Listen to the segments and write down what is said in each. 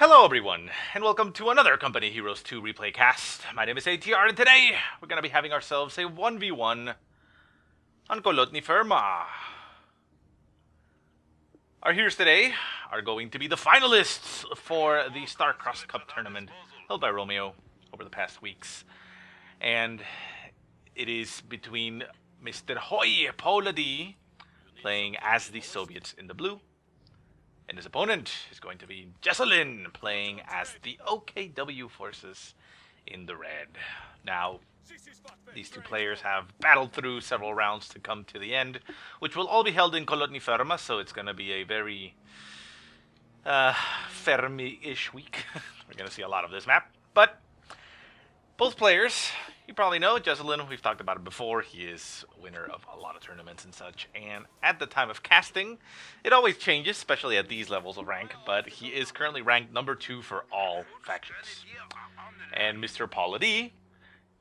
Hello everyone, and welcome to another Company Heroes 2 replay cast. My name is ATR, and today we're going to be having ourselves a 1v1 on Kholodny Ferma. Our heroes today are going to be the finalists for the Star-Crossed Cup tournament held by Romeo over the past weeks. And it is between Mr. HOI-PauL.a.D playing as the Soviets in the blue, and his opponent is going to be Jesulin, playing as the OKW forces in the red. Now, these two players have battled through several rounds to come to the end, which will all be held in Kholodny Ferma, so it's going to be a very Fermi-ish week. We're going to see a lot of this map, but both players, you probably know, Jesulin, we've talked about it before, he is winner of a lot of tournaments and such, and at the time of casting, it always changes, especially at these levels of rank, but he is currently ranked number 2 for all factions. And Mr. PauL.a.D,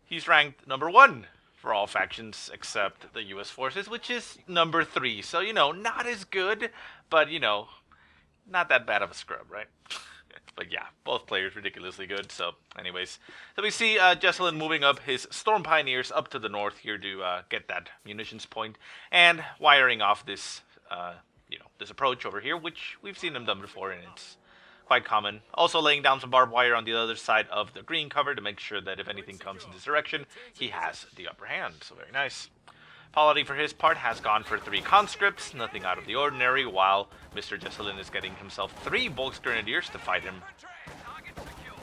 he's ranked number 1 for all factions except the US forces, which is number 3, so, you know, not as good, but, you know, not that bad of a scrub, right? But yeah, both players ridiculously good. So anyways, so we see Jesulin moving up his Storm Pioneers up to the north here to get that munitions point and wiring off this, this approach over here, which we've seen him done before, and it's quite common. Also laying down some barbed wire on the other side of the green cover to make sure that if anything comes in this direction, he has the upper hand. So very nice. PauL.a.D, for his part, has gone for 3 conscripts, nothing out of the ordinary, while Mr. Jesulin is getting himself 3 Volksgrenadiers to fight him.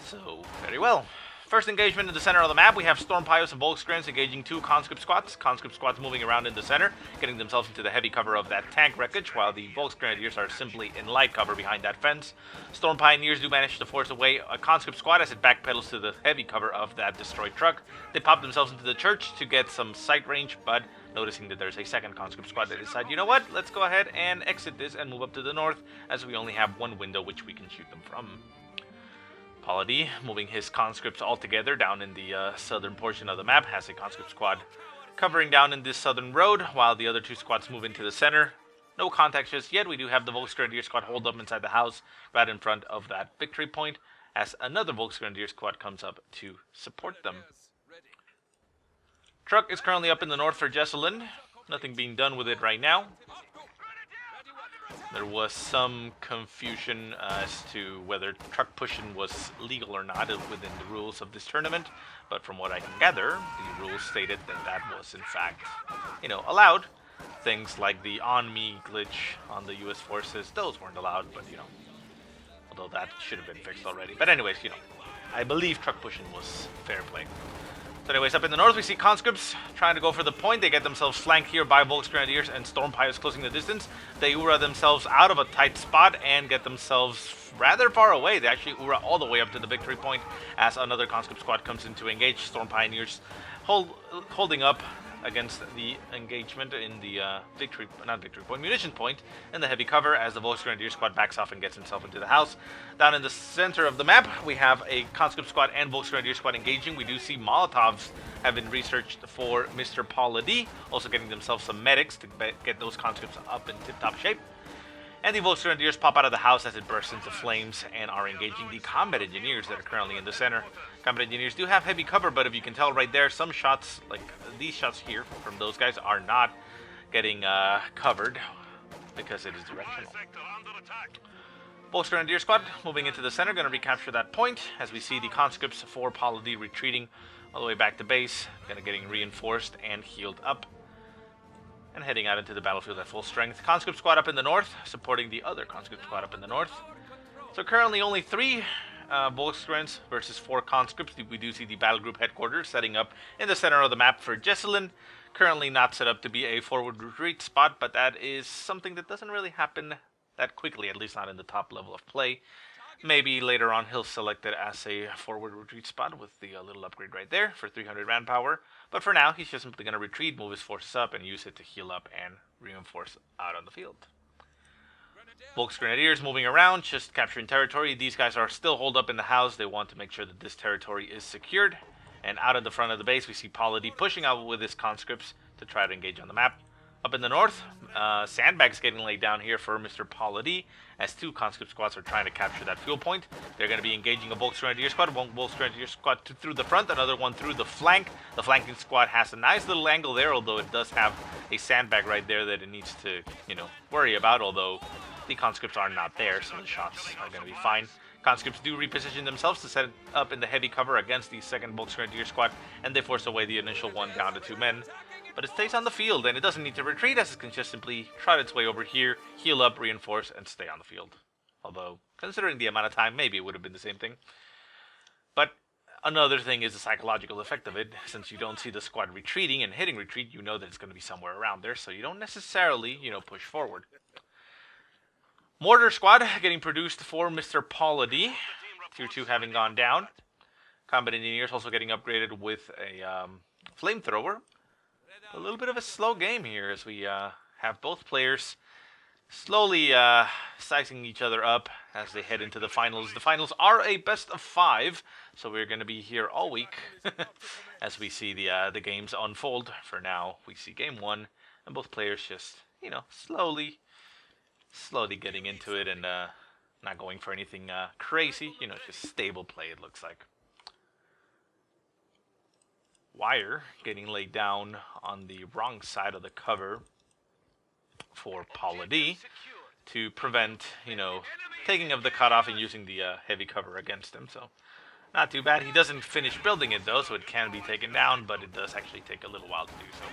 So, very well. First engagement in the center of the map, we have Storm Pios and Volksgrens engaging 2 conscript squads. Conscript squads moving around in the center, getting themselves into the heavy cover of that tank wreckage, while the Volksgrenadiers are simply in light cover behind that fence. Storm Pioneers do manage to force away a conscript squad as it backpedals to the heavy cover of that destroyed truck. They pop themselves into the church to get some sight range, but noticing that there's a second conscript squad, they decide, you know what, let's go ahead and exit this and move up to the north, as we only have one window which we can shoot them from. PauL.a.D, moving his conscripts all together down in the southern portion of the map, has a conscript squad covering down in this southern road, while the other 2 squads move into the center. No contact just yet. We do have the Volksgrenadier squad hold up inside the house, right in front of that victory point, as another Volksgrenadier squad comes up to support them. Truck is currently up in the north for Jesulin. Nothing being done with it right now. There was some confusion as to whether truck pushing was legal or not within the rules of this tournament, but from what I can gather, the rules stated that that was in fact, allowed. Things like the on-me glitch on the US forces, those weren't allowed, but although that should have been fixed already. But anyways, I believe truck pushing was fair play. So anyways, up in the north, we see conscripts trying to go for the point. They get themselves flanked here by Volksgrenadiers and Storm Pios closing the distance. They Ura themselves out of a tight spot and get themselves rather far away. They actually Ura all the way up to the victory point as another conscript squad comes in to engage. Storm Pioneers holding up against the engagement in the munition point in the heavy cover as the Volksgrenadier squad backs off and gets himself into the house. Down in the center of the map, we have a conscript squad and Volksgrenadier squad engaging. We do see Molotovs have been researched for Mr. PauL.a.D, also getting themselves some medics to get those conscripts up in tip-top shape. And the Volksgrenadiers pop out of the house as it bursts into flames and are engaging the combat engineers that are currently in the center. Combat engineers do have heavy cover, but if you can tell right there, some shots, like these shots here from those guys, are not getting covered because it is directional. Volksgrenadier squad moving into the center, going to recapture that point as we see the conscripts for PauL.a.D retreating all the way back to base, getting reinforced and healed up, and heading out into the battlefield at full strength. Conscript squad up in the north, supporting the other conscript squad up in the north. So currently only 3 Volksgrens versus 4 conscripts. We do see the battle group headquarters setting up in the center of the map for Jesulin. Currently not set up to be a forward retreat spot, but that is something that doesn't really happen that quickly, at least not in the top level of play. Maybe later on he'll select it as a forward retreat spot with the little upgrade right there for 300 manpower. But for now, he's just simply going to retreat, move his forces up, and use it to heal up and reinforce out on the field. Volksgrenadiers moving around, just capturing territory. These guys are still holed up in the house. They want to make sure that this territory is secured. And out in the front of the base, we see PauL.a.D pushing out with his conscripts to try to engage on the map. Up in the north, sandbags getting laid down here for Mr. Paul.a.D. as two conscript squads are trying to capture that fuel point. They're going to be engaging a Volks Grenadier squad, one Volks Grenadier squad through the front, another one through the flank. The flanking squad has a nice little angle there, although it does have a sandbag right there that it needs to, worry about, although the conscripts are not there, so the shots are going to be fine. Conscripts do reposition themselves to set up in the heavy cover against the second Volks Grenadier squad, and they force away the initial one down to 2 men. But it stays on the field, and it doesn't need to retreat, as it can just simply trot its way over here, heal up, reinforce, and stay on the field. Although, considering the amount of time, maybe it would have been the same thing. But another thing is the psychological effect of it. Since you don't see the squad retreating and hitting retreat, you know that it's going to be somewhere around there, so you don't necessarily, push forward. Mortar squad getting produced for Mr. Paul.a.D. Tier 2 having gone down. Combat engineers also getting upgraded with a flamethrower. A little bit of a slow game here as we have both players slowly sizing each other up as they head into the finals. The finals are a best of 5, so we're going to be here all week as we see the games unfold. For now, we see game 1, and both players just, slowly getting into it and not going for anything crazy, just stable play, it looks like. Wire getting laid down on the wrong side of the cover for Paul.a.D. to prevent, taking of the cutoff and using the heavy cover against him. So, not too bad. He doesn't finish building it, though, so it can be taken down, but it does actually take a little while to do so.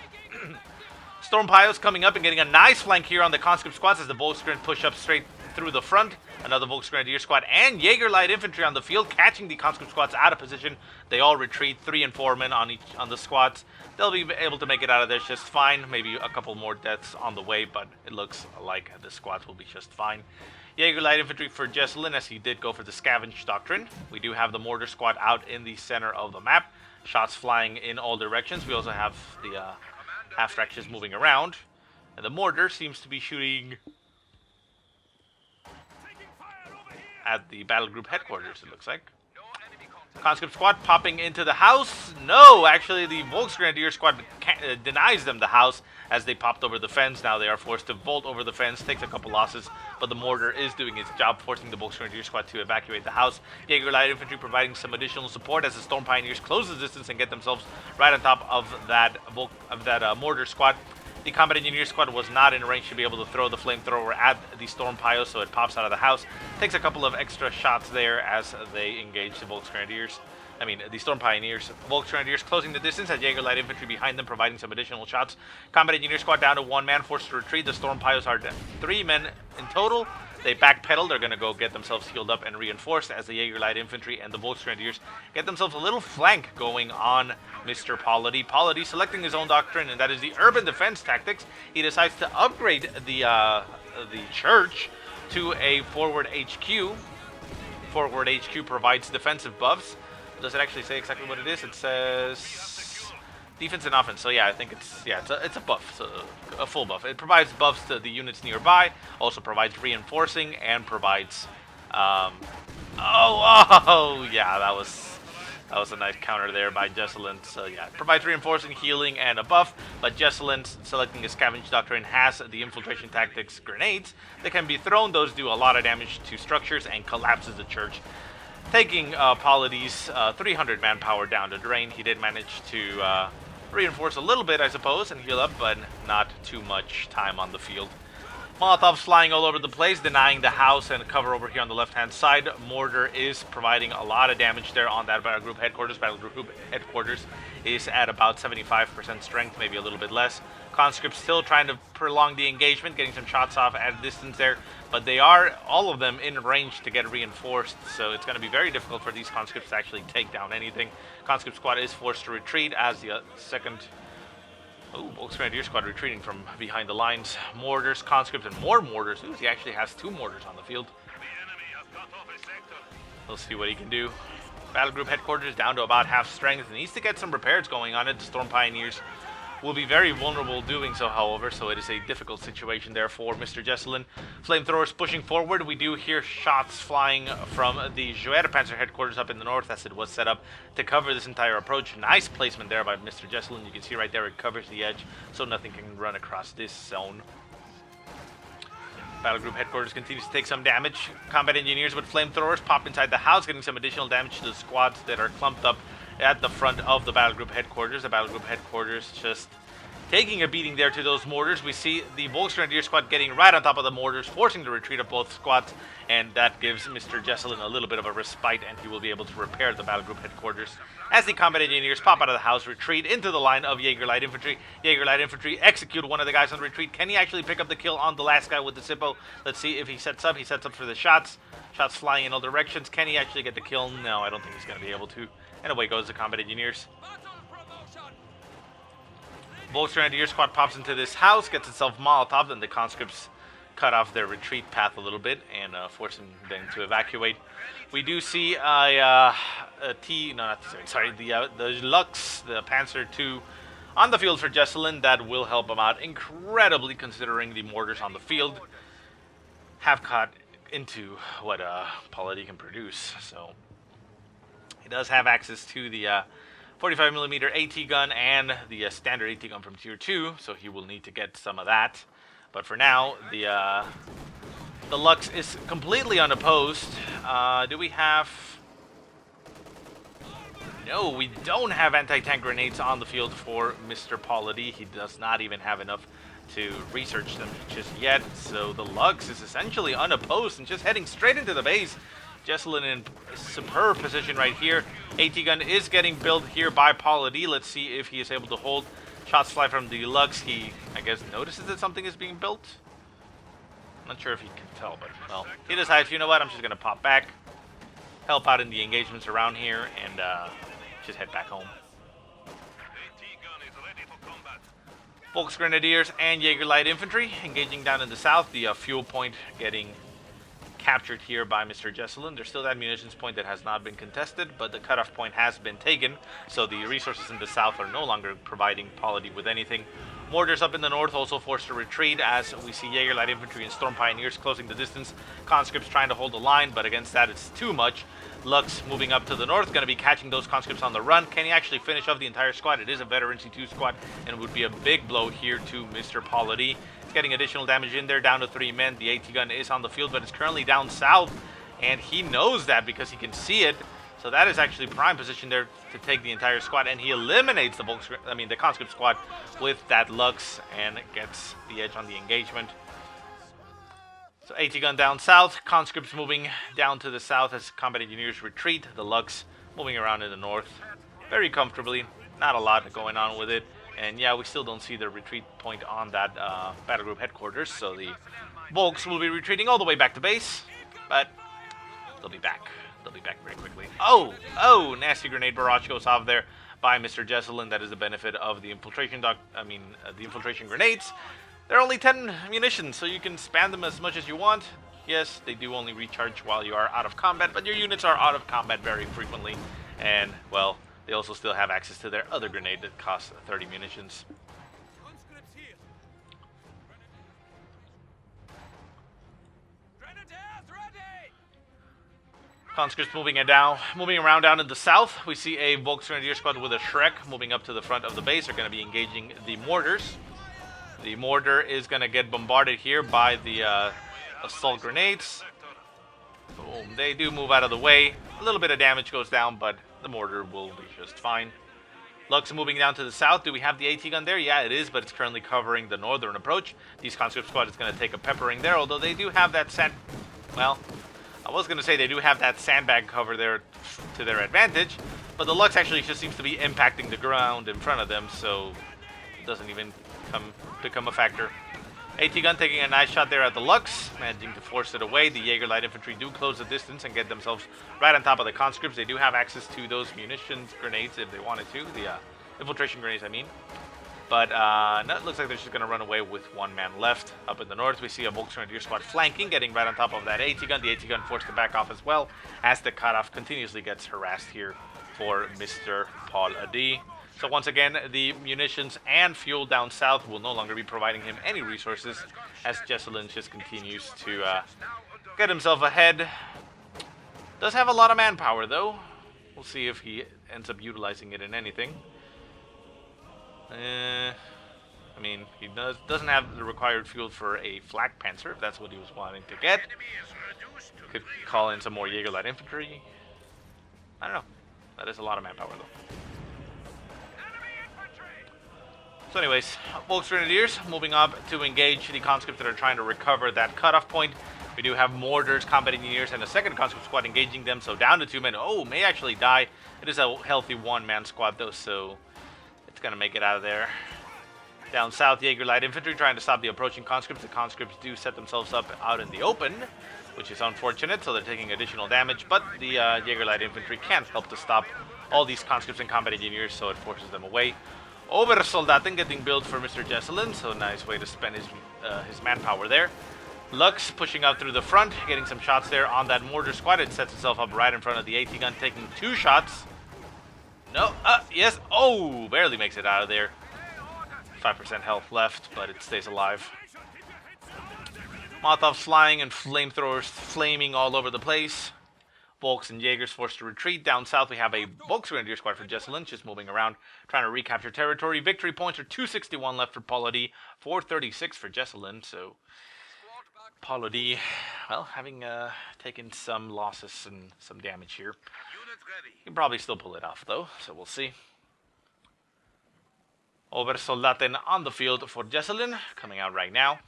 Storm Pios coming up and getting a nice flank here on the conscript squads as the Volksgren push up straight through the front. Another Volks Grenadier squad and Jaeger light infantry on the field, catching the conscript squads out of position. They all retreat, 3 and 4 men on the squads. They'll be able to make it out of there just fine. Maybe a couple more deaths on the way, but it looks like the squads will be just fine. Jaeger light infantry for Jesulin, as he did go for the Scavenge Doctrine. We do have the mortar squad out in the center of the map. Shots flying in all directions. We also have the half fractions moving around. And the mortar seems to be shooting at the battle group headquarters, it looks like. Conscript squad popping into the house. No, actually the Volks Grenadier squad denies them the house as they popped over the fence. Now they are forced to vault over the fence, takes a couple losses, but the mortar is doing its job, forcing the Volks Grenadier squad to evacuate the house. Jaeger light infantry providing some additional support as the Storm Pioneers close the distance and get themselves right on top of that mortar squad. The combat engineer squad was not in range to be able to throw the flamethrower at the Storm Pio, so it pops out of the house. Takes a couple of extra shots there as they engage the Volks Grenadiers. The Storm Pioneers. Volks Grenadiers closing the distance as Jaeger light infantry behind them, providing some additional shots. Combat engineer squad down to 1 man, forced to retreat. The Storm Pios are 3 men in total. They backpedal. They're going to go get themselves healed up and reinforced as the Jaeger light infantry and the Volks Grenadiers get themselves a little flank going on Mr. Paul.a.D. Paul.a.D. selecting his own doctrine, and that is the urban defense tactics. He decides to upgrade the church to a forward HQ. Forward HQ provides defensive buffs. Does it actually say exactly what it is? It says defense and offense. So yeah, I think it's a buff, so a full buff. It provides buffs to the units nearby. Also provides reinforcing and provides. Yeah, that was a nice counter there by Jesulin. So yeah, it provides reinforcing, healing, and a buff. But Jesulin, selecting a Scavenge Doctrine, has the infiltration tactics grenades that can be thrown. Those do a lot of damage to structures and collapses the church, taking Paul.a.D.'s 300 manpower down to drain. He did manage to reinforce a little bit, I suppose, and heal up, but not too much time on the field. Molotovs flying all over the place, denying the house and cover over here on the left-hand side. Mortar is providing a lot of damage there on that battle group headquarters. Battle group headquarters is at about 75% strength, maybe a little bit less. Conscripts still trying to prolong the engagement, getting some shots off at a distance there, but they are, all of them, in range to get reinforced, so it's going to be very difficult for these conscripts to actually take down anything. Conscript squad is forced to retreat as the second... Volks Grenadier squad retreating from behind the lines. Mortars, conscripts, and more mortars. Ooh, he actually has 2 mortars on the field. We'll see what he can do. Battle group headquarters down to about half strength. Needs to get some repairs going on it. The Storm Pioneers will be very vulnerable doing so, however, so it is a difficult situation there for Mr. Jesulin. Flamethrowers pushing forward. We do hear shots flying from the Panzer headquarters up in the north as it was set up to cover this entire approach. Nice placement there by Mr. Jesulin. You can see right there it covers the edge, so nothing can run across this zone. Battle Group Headquarters continues to take some damage. Combat Engineers with flamethrowers pop inside the house, getting some additional damage to the squads that are clumped up at the front of the Battle Group Headquarters. The Battle Group Headquarters just taking a beating there to those mortars. We see the Volksgrenadier squad getting right on top of the mortars, forcing the retreat of both squads, and that gives Mr. Jesulin a little bit of a respite, and he will be able to repair the Battle Group Headquarters. As the Combat Engineers pop out of the house, retreat into the line of Jaeger Light Infantry. Jaeger Light Infantry execute one of the guys on the retreat. Can he actually pick up the kill on the last guy with the Zippo? Let's see if he sets up. He sets up for the shots. Shots flying in all directions. Can he actually get the kill? No, I don't think he's going to be able to. And away goes the Combat Engineers. Volksgrenadier squad pops into this house, gets itself Molotov, and the conscripts cut off their retreat path a little bit and forcing them to evacuate. We do see the Lux, the Panzer II, on the field for Jesulin. That will help him out incredibly, considering the mortars on the field have caught into what HOI-PauL.A.D can produce. So he does have access to the 45mm AT gun and the standard AT gun from Tier 2, so he will need to get some of that. But for now, the Lux is completely unopposed. Do we have... No, we don't have anti-tank grenades on the field for Mr. HOI-PauL.A.D. He does not even have enough to research them just yet. So the Lux is essentially unopposed and just heading straight into the base. Jesulin in superb position right here. AT gun is getting built here by HOI-PauL.A.D. Let's see if he is able to hold. Shots fly from the Lux. He, I guess, notices that something is being built. I'm not sure if he can tell, but, well, he decides, you know what, I'm just going to pop back, help out in the engagements around here, and just head back home. Volksgrenadiers and Jaeger Light Infantry engaging down in the south. The fuel point getting captured here by Mr. Jesulin. There's still that munitions point that has not been contested, but the cutoff point has been taken, so the resources in the south are no longer providing HOI-PauL.A.D with anything. Mortars up in the north also forced to retreat as we see Jaeger Light Infantry and Storm Pioneers closing the distance. Conscripts trying to hold the line, but against that it's too much. Lux moving up to the north, going to be catching those conscripts on the run. Can he actually finish off the entire squad? It is a veteran C2 squad, and it would be a big blow here to Mr. HOI-PauL.A.D. Getting additional damage in there, down to 3 men. The AT gun is on the field, but it's currently down south, and he knows that because he can see it. So that is actually prime position there to take the entire squad, and he eliminates the the conscript squad with that Lux and gets the edge on the engagement. So AT gun down south, conscripts moving down to the south as combat engineers retreat. The Lux moving around in the north very comfortably. Not a lot going on with it. And yeah, we still don't see the retreat point on that battle group headquarters, so the Volks will be retreating all the way back to base, but they'll be back. They'll be back very quickly. Oh, nasty grenade barrage goes off there by Mr. Jesulin. That is the benefit of the infiltration the infiltration grenades. They're only 10 munitions, so you can spam them as much as you want. Yes, they do only recharge while you are out of combat, but your units are out of combat very frequently, and well, they also still have access to their other grenade that costs 30 munitions. Conscripts moving around down in the south. We see a Volksgrenadier squad with a Shrek moving up to the front of the base. They're going to be engaging the mortars. The mortar is going to get bombarded here by the assault grenades. Boom. They do move out of the way. A little bit of damage goes down, but the mortar will be just fine. Lux moving down to the south. Do we have the AT gun there? Yeah, it is, but it's currently covering the northern approach. These conscript squad is going to take a peppering there, although they do have that well, I was going to say they do have that sandbag cover there to their advantage, but the Lux actually just seems to be impacting the ground in front of them, so it doesn't even become a factor. AT gun taking a nice shot there at the Lux, managing to force it away. The Jaeger Light Infantry do close the distance and get themselves right on top of the conscripts. They do have access to those munitions grenades if they wanted to, the infiltration grenades I mean. But no, it looks like they're just going to run away with 1 man left. Up in the north, we see a Volksgrenadier squad flanking, getting right on top of that AT gun. The AT gun forced to back off as well, as the cutoff continuously gets harassed here for Mr. HOI-PauL.A.D. So once again, the munitions and fuel down south will no longer be providing him any resources as Jesulin just continues to get himself ahead. Does have a lot of manpower though. We'll see if he ends up utilizing it in anything. I mean, he doesn't have the required fuel for a flak panzer, if that's what he was wanting to get. Could call in some more Jaeger light infantry. I don't know. That is a lot of manpower though. So anyways, Volks Grenadiers moving up to engage the conscripts that are trying to recover that cutoff point. We do have mortars, combat engineers, and a second conscript squad engaging them, so down to 2 men. Oh, may actually die. It is a healthy 1-man squad though, so it's gonna make it out of there. Down south, Jaeger light infantry trying to stop the approaching conscripts. The conscripts do set themselves up out in the open, which is unfortunate, so they're taking additional damage, but the Jaeger light infantry can't help to stop all these conscripts and combat engineers, so it forces them away. Obersoldaten getting built for Mr. Jesulin, so nice way to spend his manpower there. Lux pushing up through the front, getting some shots there on that mortar squad. It sets itself up right in front of the AT gun, taking 2 shots. No, yes, oh, barely makes it out of there. 5% health left, but it stays alive. Molotovs flying and flamethrowers flaming all over the place. Volks and Jaegers forced to retreat. Down south, we have a Volks Grenadier squad for Jesulin, just moving around, trying to recapture territory. Victory points are 261 left for Paul.A.D, 436 for Jesulin. So, Paul.A.D, well, having taken some losses and some damage here. He can probably still pull it off, though, so we'll see. Obersoldaten on the field for Jesulin, coming out right now.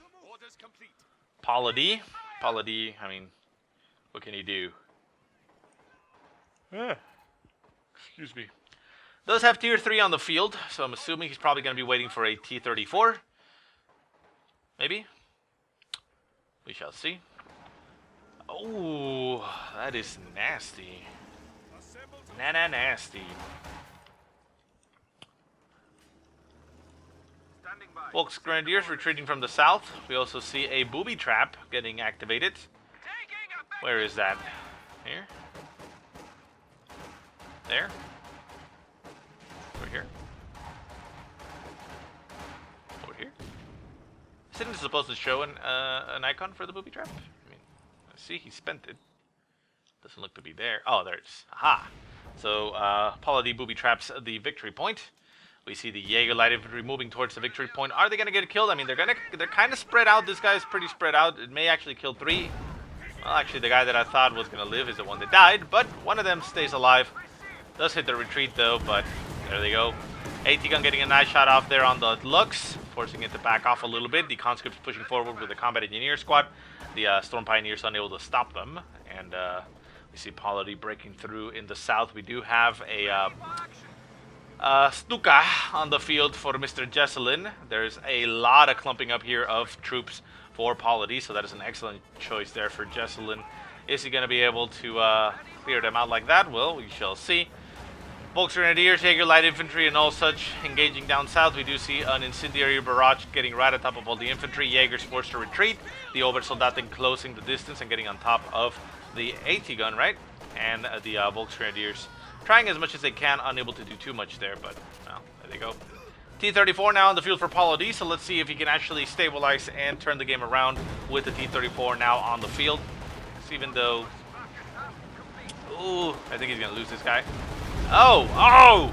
Paul.A.D, I mean, what can he do? Excuse me. Does have tier 3 on the field, so I'm assuming he's probably going to be waiting for a T-34. Maybe. We shall see. Oh, that is nasty. Nasty. Volks Grenadiers retreating from the south. We also see a booby trap getting activated. Where is that? Here? There? Over here? Over here? Isn't it supposed to show an icon for the booby trap? I mean, I see he spent it. Doesn't look to be there. Oh, there it is. Aha! So, Paul.A.D booby traps the victory point. We see the Jaeger light infantry moving towards the victory point. Are they gonna get killed? I mean, they're kind of spread out. This guy's pretty spread out. It may actually kill 3. Well, actually, the guy that I thought was gonna live is the one that died, but one of them stays alive. Does hit the retreat though, but there they go. AT gun getting a nice shot off there on the Lux, forcing it to back off a little bit. The conscripts pushing forward with the combat engineer squad. The Storm Pioneers unable to stop them, and we see Paul.A.D breaking through in the south. We do have a Stuka on the field for Mr. Jesulin. There's a lot of clumping up here of troops for Paul.A.D, so that is an excellent choice there for Jesulin. Is he going to be able to clear them out like that? Well, we shall see. Volks Grenadiers, Jaeger light infantry, and all such engaging down south. We do see an incendiary barrage getting right on top of all the infantry. Jaegers forced to retreat. The Obersoldaten closing the distance and getting on top of the AT gun, right? And the Volks Grenadiers trying as much as they can, unable to do too much there, but, well, there they go. T-34 now on the field for Paul.A.D, so let's see if he can actually stabilize and turn the game around with the T-34 now on the field. Even though... Ooh, I think he's going to lose this guy. Oh!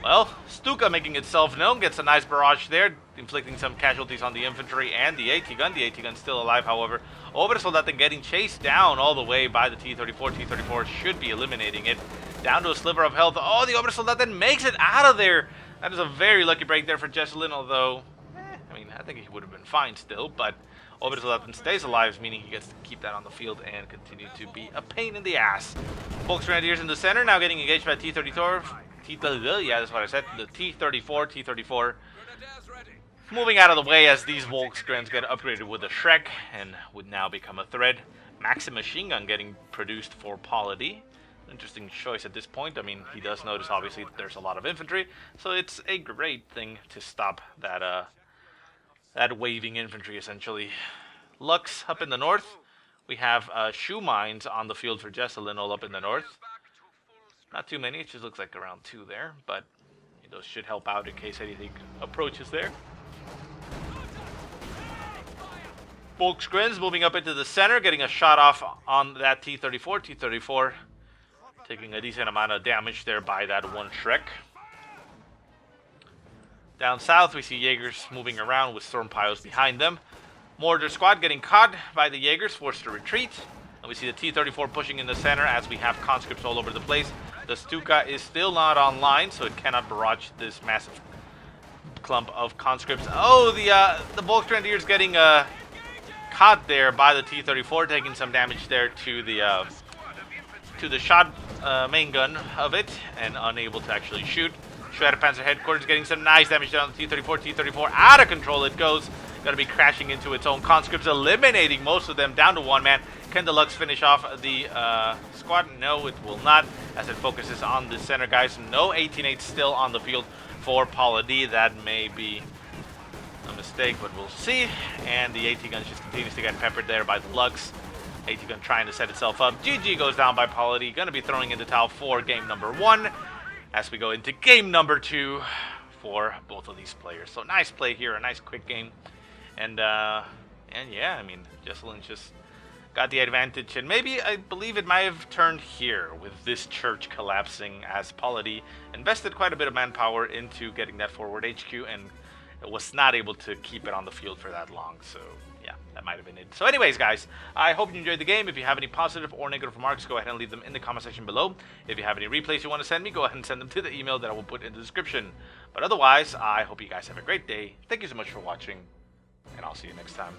Well, Stuka making itself known, gets a nice barrage there, inflicting some casualties on the infantry and the AT gun. The AT gun's still alive, however. Obersoldaten getting chased down all the way by the T-34. T-34 should be eliminating it. Down to a sliver of health. Oh, the Obersoldaten makes it out of there! That is a very lucky break there for Jesulin, although... I mean, I think he would have been fine still, but... Obersoldaten stays alive, meaning he gets to keep that on the field and continue to be a pain in the ass. Volks Grenadiers in the center, now getting engaged by T-34. Yeah, that's what I said. The T-34. Moving out of the way as these Volks Grens get upgraded with a Shrek and would now become a threat. Maxim machine gun getting produced for Paul.A.D. Interesting choice at this point. I mean, he does notice, obviously, that there's a lot of infantry, so it's a great thing to stop that, that waving infantry, essentially. Lux up in the north. We have shoe mines on the field for Jesulin all up in the north. Not too many, it just looks like around 2 there, but those should help out in case anything approaches there. Volksgrens moving up into the center, getting a shot off on that T-34. T-34 taking a decent amount of damage there by that one Shrek. Down south, we see Jaegers moving around with storm piles behind them. Mortar squad getting caught by the Jaegers, forced to retreat. And we see the T-34 pushing in the center as we have conscripts all over the place. The Stuka is still not online, so it cannot barrage this massive clump of conscripts. Oh, the Volksgrenadiers getting caught there by the T-34, taking some damage there to the shot main gun of it, and unable to actually shoot. Schwerpanzer headquarters getting some nice damage down on the T-34. T-34 out of control it goes. Going to be crashing into its own conscripts, eliminating most of them down to 1 man. Can Deluxe finish off the squad? No, it will not, as it focuses on the center guys. No 18-8 still on the field for Paul.A.D. That may be a mistake, but we'll see. And the AT gun just continues to get peppered there by Deluxe. AT gun trying to set itself up. GG goes down by Paul.A.D. Going to be throwing in the towel for game number 1 as we go into game number 2 for both of these players. So nice play here, a nice quick game. And yeah, I mean, Jesulin just got the advantage, and maybe I believe it might have turned here with this church collapsing, as Paul.A.D. invested quite a bit of manpower into getting that forward HQ and was not able to keep it on the field for that long. So yeah, that might have been it. So anyways, guys, I hope you enjoyed the game. If you have any positive or negative remarks, go ahead and leave them in the comment section below. If you have any replays you want to send me, go ahead and send them to the email that I will put in the description. But otherwise, I hope you guys have a great day. Thank you so much for watching, and I'll see you next time.